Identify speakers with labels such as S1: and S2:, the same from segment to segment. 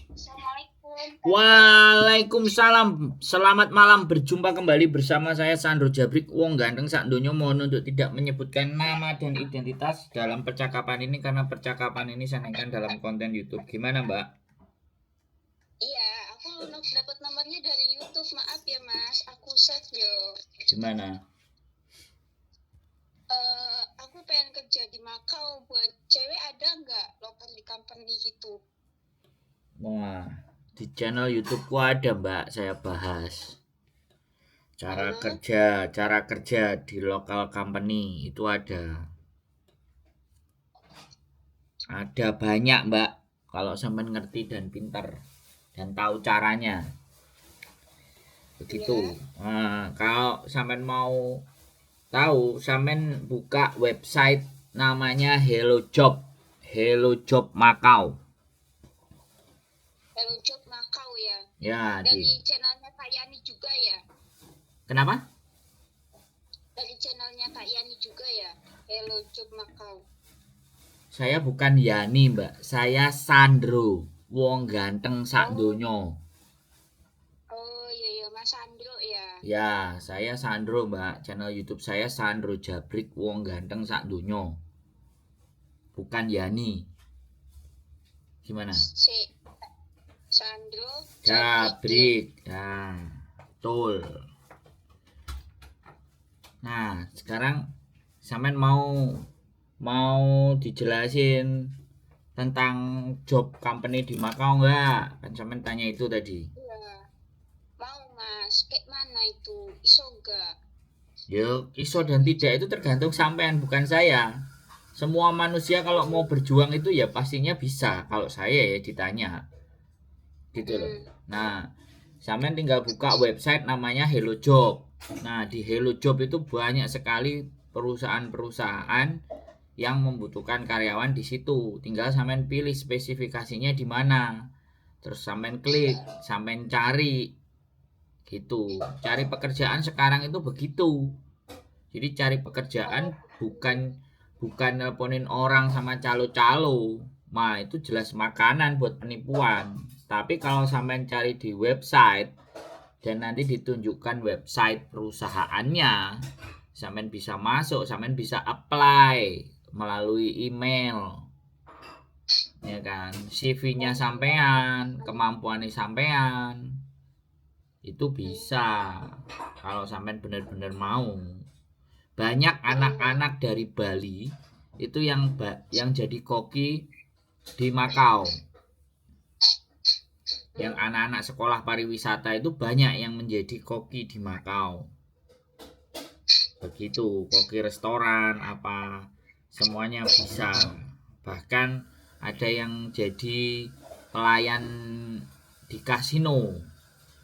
S1: Assalamualaikum.
S2: Waalaikumsalam. Selamat malam. Berjumpa kembali bersama saya Sandro Jabrik. Wong ganteng sak donya, mohon untuk tidak menyebutkan nama dan identitas dalam percakapan ini karena percakapan ini saya naikkan dalam konten YouTube. Gimana, Mbak?
S1: Iya, aku dapat nomornya dari YouTube. Maaf ya, Mas. Aku save yo.
S2: Gimana?
S1: Aku pengen kerja di Makau. Buat cewek ada nggak local company gitu?
S2: Wah, di channel YouTubeku ada, Mbak. Saya bahas cara kerja di local company itu ada. Ada banyak, Mbak. Kalau sampai ngerti dan pintar dan tahu caranya. Begitu.
S1: Iya.
S2: Nah, kalau sampean mau tahu, sampean buka website namanya Hello Job. Hello Job Makau.
S1: Hello Job Makau ya.
S2: Ya,
S1: Dari channelnya Kak Yani juga ya.
S2: Kenapa?
S1: Dari channelnya Kak Yani juga ya. Hello Job Makau.
S2: Saya bukan Yani, Mbak. Saya Sandro. Wong ganteng sak donya.
S1: Oh iya iya, Mas Sandro ya.
S2: Ya, saya Sandro, Mbak. Channel YouTube saya Sandro Jabrik Wong ganteng sak donya. Bukan Yani. Gimana?
S1: Si Sandro
S2: Jabrik. Nah, betul. Nah, sekarang sampean mau dijelasin tentang job company di Makau nggak? Kan sampean tanya itu tadi.
S1: Iya. Mau Mas, kayak mana itu? Iso nggak?
S2: Ya, iso dan tidak itu tergantung sampean, bukan saya. Semua manusia kalau mau berjuang itu ya pastinya bisa. Kalau saya ya ditanya, gitu loh. Nah, sampean tinggal buka website namanya Hello Job. Nah, di Hello Job itu banyak sekali perusahaan-perusahaan yang membutuhkan karyawan di situ. Tinggal sampean pilih spesifikasinya di mana. Terus sampean klik, sampean cari gitu. Cari pekerjaan sekarang itu begitu. Jadi cari pekerjaan bukan bukan nelponin orang sama calo-calo. Nah, itu jelas makanan buat penipuan. Tapi kalau sampean cari di website dan nanti ditunjukkan website perusahaannya, sampean bisa masuk, sampean bisa apply melalui email. Ya kan? CV-nya sampean, kemampuannya sampean. Itu bisa kalau sampean benar-benar mau. Banyak anak-anak dari Bali itu yang jadi koki di Makau. Yang anak-anak sekolah pariwisata itu banyak yang menjadi koki di Makau. Begitu, koki restoran apa semuanya bisa. Bahkan ada yang jadi pelayan di kasino.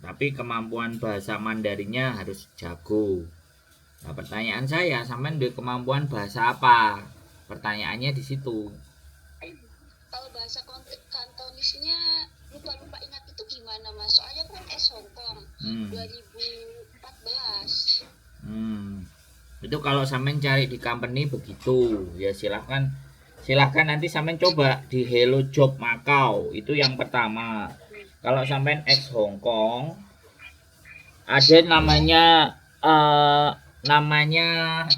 S2: Tapi kemampuan bahasa Mandarinnya harus jago. Nah, pertanyaan saya, sampean duwe kemampuan bahasa apa? Pertanyaannya di situ.
S1: Kalau bahasa Kantonisnya lupa ingat itu gimana Mas? Soalnya aku kan Hong Kong 2014.
S2: Itu kalau sampean cari di company begitu. Ya silahkan nanti sampean coba di Hello Job Makau. Itu yang pertama. Kalau sampean ex Hong Kong, ada namanya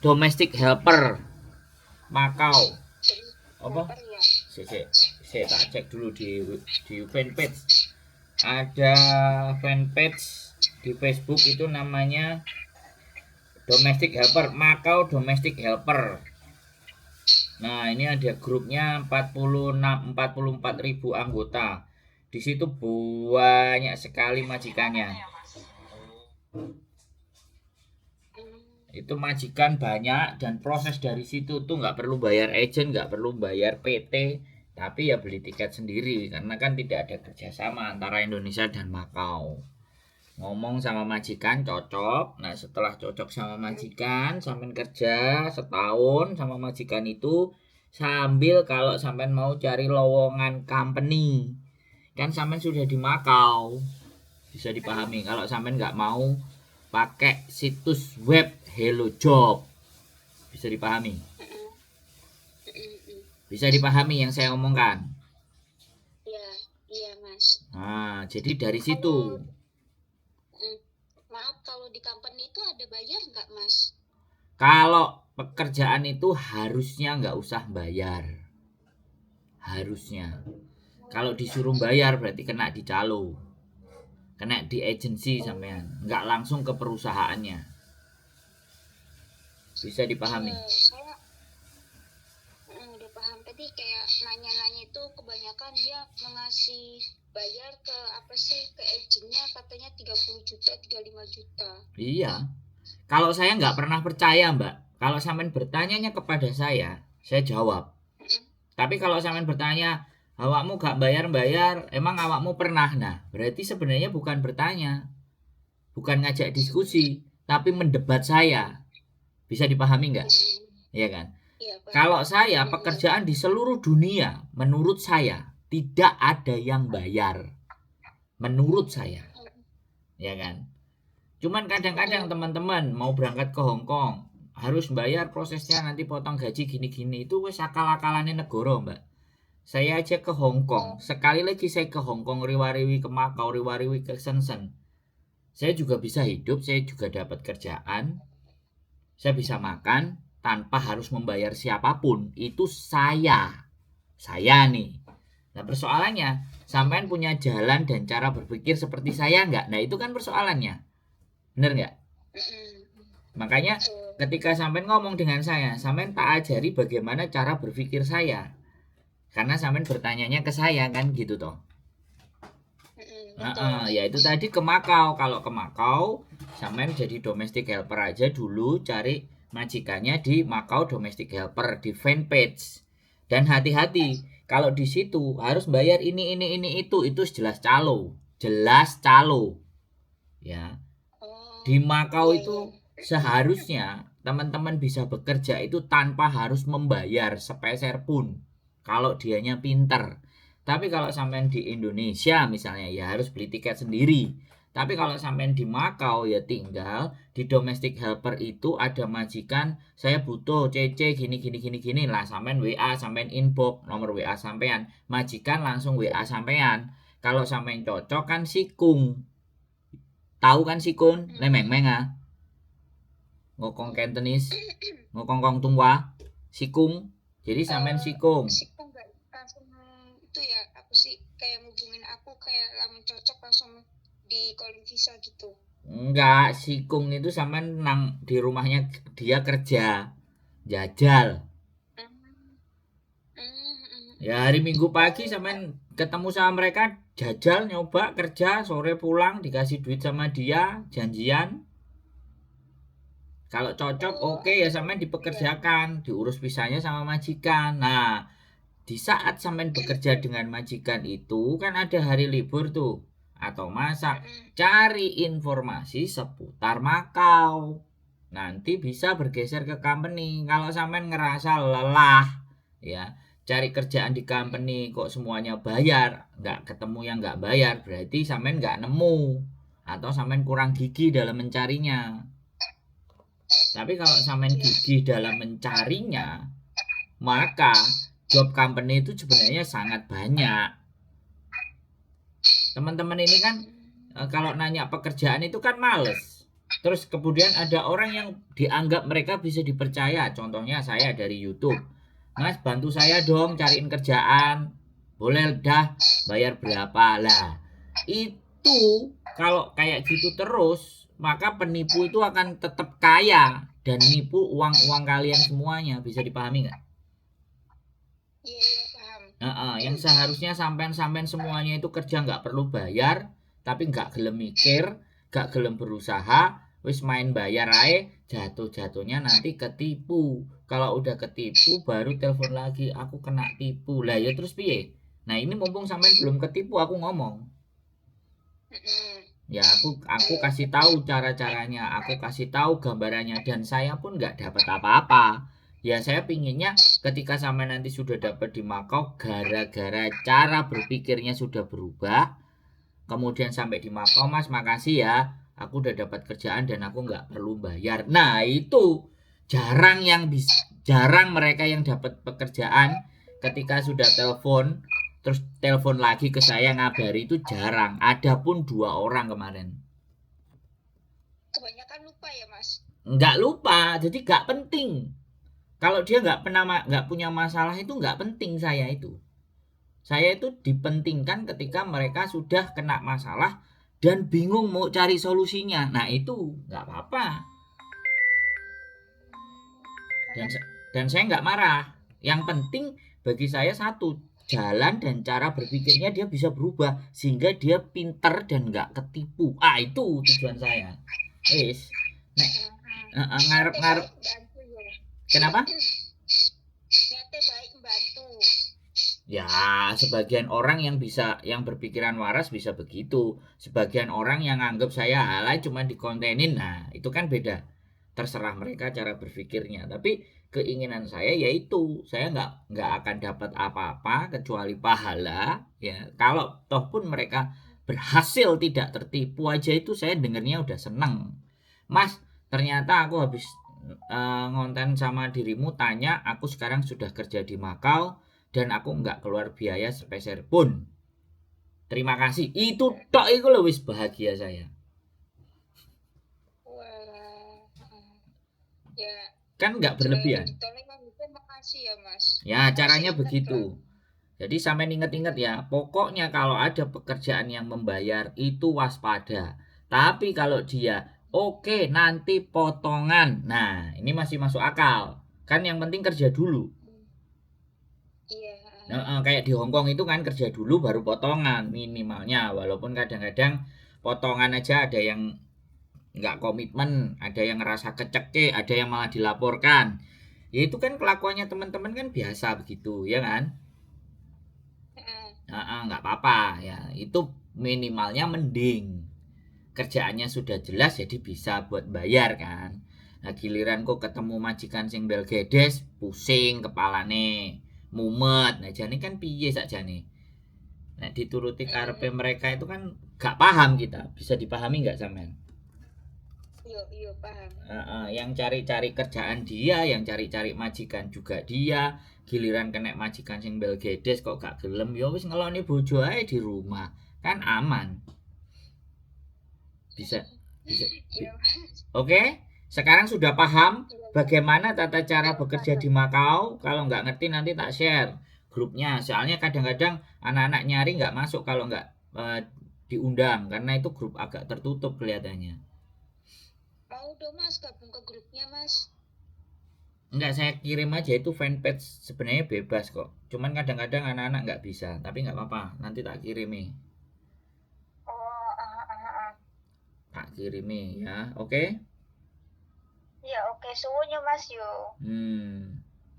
S2: domestic helper Makau. Apa? Saya tak cek dulu di fanpage. Ada fanpage di Facebook itu namanya domestic helper, Makau domestic helper. Nah, ini ada grupnya 44.000 anggota. Di situ banyak sekali majikannya. Itu majikan banyak dan proses dari situ tuh nggak perlu bayar agent, nggak perlu bayar PT, tapi ya beli tiket sendiri karena kan tidak ada kerjasama antara Indonesia dan Makau. Ngomong sama majikan cocok. Nah, setelah cocok sama majikan, sampean kerja setahun sama majikan itu sambil kalau sampean mau cari lowongan company. Kan sampean sudah di Makau. Bisa dipahami kalau sampean nggak mau pakai situs web Hello Job. Bisa dipahami? Bisa dipahami yang saya omongkan?
S1: Ya. Iya mas.
S2: Nah, jadi dari
S1: Kalau
S2: situ.
S1: maaf, kalau di company itu ada bayar nggak mas?
S2: Kalau pekerjaan itu harusnya nggak usah bayar. Harusnya. Kalau disuruh bayar berarti kena di calo. Kena di agensi sampean. Nggak langsung ke perusahaannya. Bisa dipahami?
S1: Iya, saya udah paham. Tadi kayak nanya-nanya itu kebanyakan dia mengasih bayar ke apa sih, ke agennya katanya 30 juta, 35 juta.
S2: Iya. Kalau saya nggak pernah percaya, Mbak. Kalau sampean bertanyanya kepada saya jawab. Tapi kalau sampean bertanya, awakmu gak bayar-bayar, emang awakmu pernah? Nah, berarti sebenarnya bukan bertanya, bukan ngajak diskusi, tapi mendebat saya. Bisa dipahami nggak? Iya kan?
S1: Iya, Pak.
S2: Kalau saya pekerjaan di seluruh dunia, menurut saya tidak ada yang bayar. Menurut saya, ya kan? Cuman kadang-kadang teman-teman mau berangkat ke Hong Kong harus bayar, prosesnya nanti potong gaji gini-gini, itu wes akal-akalannya negara, Mbak. Saya aja ke Hong Kong, sekali lagi saya ke Hong Kong, riwariwi ke Makau, riwariwi ke Shenzhen, saya juga bisa hidup, saya juga dapat kerjaan, saya bisa makan tanpa harus membayar siapapun. Itu saya nih. Nah persoalannya, sampean punya jalan dan cara berpikir seperti saya nggak? Nah itu kan persoalannya, bener nggak? Makanya ketika sampean ngomong dengan saya, sampean tak ajari bagaimana cara berpikir saya, karena sampean bertanyanya ke saya kan gitu toh. Ya itu tadi ke Makau. Kalau ke Makau, sampean jadi domestic helper aja dulu, cari majikannya di Makau domestic helper di fanpage. Dan hati-hati, kalau di situ harus bayar ini itu jelas calo, ya. Di Makau itu seharusnya teman-teman bisa bekerja itu tanpa harus membayar sepeser pun kalau dianya pinter. Tapi kalau sampean di Indonesia misalnya ya harus beli tiket sendiri. Tapi kalau sampean di Makau ya tinggal di domestic helper itu ada majikan, saya butuh CC gini lah, sampean WA, sampean inbox nomor WA sampean, majikan langsung WA sampean. Kalau sampean cocok kan sikung. Tahu kan sikun? Lemeng-meng ah. Ngokong Cantonese, ngokong tungwa, sikung. Jadi sampean sikung.
S1: Sikung nggak langsung itu ya, aku sih kayak ngubungin aku kayak langsung cocok langsung di calling visa gitu.
S2: Enggak, sikung itu sampean nang di rumahnya dia kerja, jajal. Ya hari Minggu pagi sampean ketemu sama mereka, jajal nyoba kerja, sore pulang dikasih duit sama dia, janjian. Kalau cocok oke ya sampean dipekerjakan, diurus visanya sama majikan. Nah, di saat sampean bekerja dengan majikan itu kan ada hari libur tuh atau masak, cari informasi seputar Makau. Nanti bisa bergeser ke company. Kalau sampean ngerasa lelah ya, cari kerjaan di company kok semuanya bayar, nggak ketemu yang nggak bayar, berarti sampean nggak nemu atau sampean kurang gigih dalam mencarinya. Tapi kalau sampean gigih dalam mencarinya, maka job company itu sebenarnya sangat banyak. Teman-teman ini kan kalau nanya pekerjaan itu kan males. Terus kemudian ada orang yang dianggap mereka bisa dipercaya. Contohnya saya dari YouTube. Mas bantu saya dong cariin kerjaan. Boleh dah bayar berapa lah. Itu kalau kayak gitu terus, maka penipu itu akan tetap kaya dan nipu uang-uang kalian semuanya. Bisa dipahami nggak?
S1: Iya, paham.
S2: Yang seharusnya sampean semuanya itu kerja nggak perlu bayar, tapi nggak gelem mikir, nggak gelem berusaha, wis main bayar aja, jatuhnya nanti ketipu. Kalau udah ketipu baru telepon lagi, aku kena tipu lah ya, terus piye? Nah ini mumpung sampean belum ketipu aku ngomong. Ya aku kasih tahu cara-caranya, aku kasih tahu gambarannya, dan saya pun nggak dapat apa-apa. Ya saya pinginnya ketika sampai nanti sudah dapat di Makau, gara-gara cara berpikirnya sudah berubah, kemudian sampai di Makau, Mas makasih ya, aku udah dapat kerjaan dan aku nggak perlu bayar. Nah itu jarang mereka yang dapat pekerjaan ketika sudah telepon terus telepon lagi ke saya ngabari itu jarang. Ada pun 2 orang kemarin.
S1: Kebanyakan lupa ya Mas.
S2: Nggak lupa, jadi nggak penting. Kalau dia nggak punya masalah itu nggak penting saya itu. Saya itu dipentingkan ketika mereka sudah kena masalah dan bingung mau cari solusinya. Nah itu nggak apa-apa. Dan saya nggak marah. Yang penting bagi saya satu, jalan dan cara berpikirnya dia bisa berubah sehingga dia pinter dan nggak ketipu. Itu tujuan saya. Wis. Nek ngarep-ngarep. Kenapa?
S1: Niatnya baik membantu.
S2: Ya, sebagian orang yang berpikiran waras bisa begitu. Sebagian orang yang anggap saya alay cuma dikontenin. Nah, itu kan beda. Terserah mereka cara berpikirnya. Tapi keinginan saya yaitu saya nggak akan dapat apa-apa kecuali pahala. Ya, kalau toh pun mereka berhasil tidak tertipu aja itu saya dengernya udah seneng. Mas, ternyata aku habis ngonten sama dirimu tanya, aku sekarang sudah kerja di Makau dan aku nggak keluar biaya sepeser pun. Terima kasih. Itu tok iku lho wis bahagia saya.
S1: Wah. Ya.
S2: Kan nggak berlebihan.
S1: Makasih ya Mas.
S2: Ya, caranya begitu. Jadi sampai inget-inget ya, pokoknya kalau ada pekerjaan yang membayar itu waspada. Tapi kalau dia oke, nanti potongan. Nah, ini masih masuk akal. Kan yang penting kerja dulu.
S1: Iya.
S2: Nah, kayak di Hongkong itu kan kerja dulu baru potongan minimalnya. Walaupun kadang-kadang potongan aja ada yang nggak komitmen, ada yang ngerasa keceke, ada yang malah dilaporkan. Ya itu kan kelakuannya teman-teman kan biasa begitu, ya kan? Nggak apa-apa ya. Itu minimalnya mending. Kerjaannya sudah jelas jadi bisa buat bayar kan. Nah giliran kok ketemu majikan sing belgedes, pusing kepalane, mumet. Nah jane kan piye sakjane. Nah dituruti karepe mereka itu kan gak paham kita. Bisa dipahami nggak sampean?
S1: Iya paham.
S2: Yang cari-cari kerjaan dia, yang cari-cari majikan juga dia. Giliran kena majikan sing belgedes kok gak gelem, ya wis ngeloni bojo ae di rumah. Kan aman. Bisa. Oke, sekarang sudah paham bagaimana tata cara bekerja di Makau. Kalau nggak ngerti nanti tak share grupnya. Soalnya kadang-kadang anak-anak nyari nggak masuk kalau nggak diundang karena itu grup agak tertutup kelihatannya.
S1: Mau dong Mas gabung ke grupnya Mas.
S2: Enggak, saya kirim aja itu fanpage sebenarnya bebas kok. Cuman kadang-kadang anak-anak nggak bisa, tapi nggak apa-apa. Nanti tak kirimi. Tak kirimi ya, oke?
S1: Iya oke, suwunnya Mas yo.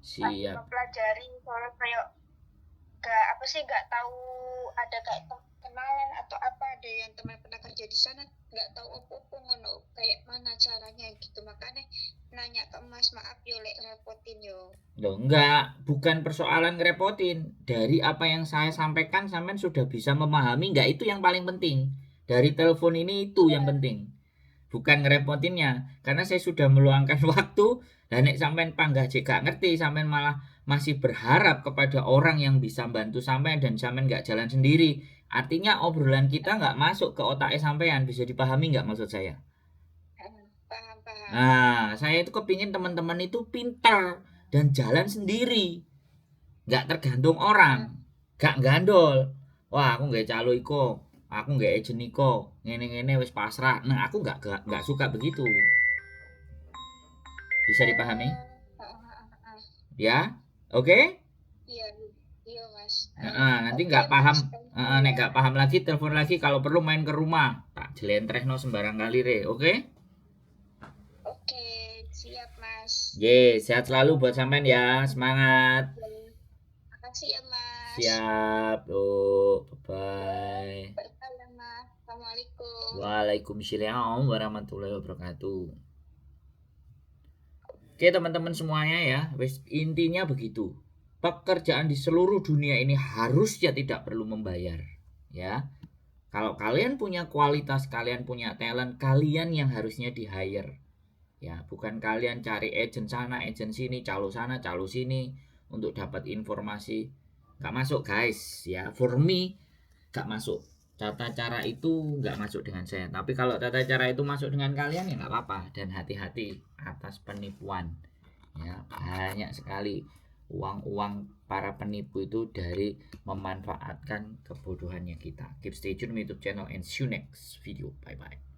S2: Siap.
S1: Mempelajari soalnya kayak nggak tahu ada kayak kenalan atau apa, ada yang teman pernah kerja di sana nggak tahu apa-apa ngono kayak mana caranya gitu, makanya nanya ke Mas. Maaf yo lek repotin yo.
S2: Loh enggak, bukan persoalan ngerepotin. Dari apa yang saya sampaikan sampean sudah bisa memahami enggak, itu yang paling penting. Dari telepon ini itu yang penting. Bukan ngerepotinnya, karena saya sudah meluangkan waktu dan nek sampean panggah jek ngerti, sampean malah masih berharap kepada orang yang bisa bantu sampean dan sampean enggak jalan sendiri. Artinya obrolan kita enggak masuk ke otaknya sampean, bisa dipahami enggak maksud saya?
S1: Paham.
S2: Nah, saya itu kepingin teman-teman itu pintar dan jalan sendiri, nggak tergantung orang, nggak gandol. Wah aku nggak calo iko, aku nggak agent iko, ngene wis pasrah. Nah aku nggak suka begitu. Bisa dipahami? Ya, oke?
S1: Iya Mas.
S2: Nanti nggak paham, nek nggak paham lagi telepon lagi, kalau perlu main ke rumah, tak jelentrehno sembarang kali re, oke?
S1: Siap Mas.
S2: Sehat selalu buat sampean ya, semangat.
S1: Makasih ya Mas.
S2: Siap, bye.
S1: Assalamualaikum.
S2: Waalaikumsalam warahmatullahi wabarakatuh. Oke teman-teman semuanya ya, intinya begitu. Pekerjaan di seluruh dunia ini harusnya tidak perlu membayar, ya. Kalau kalian punya kualitas, kalian punya talent, kalian yang harusnya di hire. Ya, bukan kalian cari agent sana, agent sini, calo sana, calo sini untuk dapat informasi. nggak masuk guys ya. For me nggak masuk. Tata cara itu nggak masuk dengan saya. Tapi kalau tata cara itu masuk dengan kalian ya nggak apa-apa. Dan hati-hati atas penipuan. Ya, banyak sekali uang-uang para penipu itu dari memanfaatkan kebodohannya kita. Keep stay tune with YouTube channel and see you next video. Bye bye.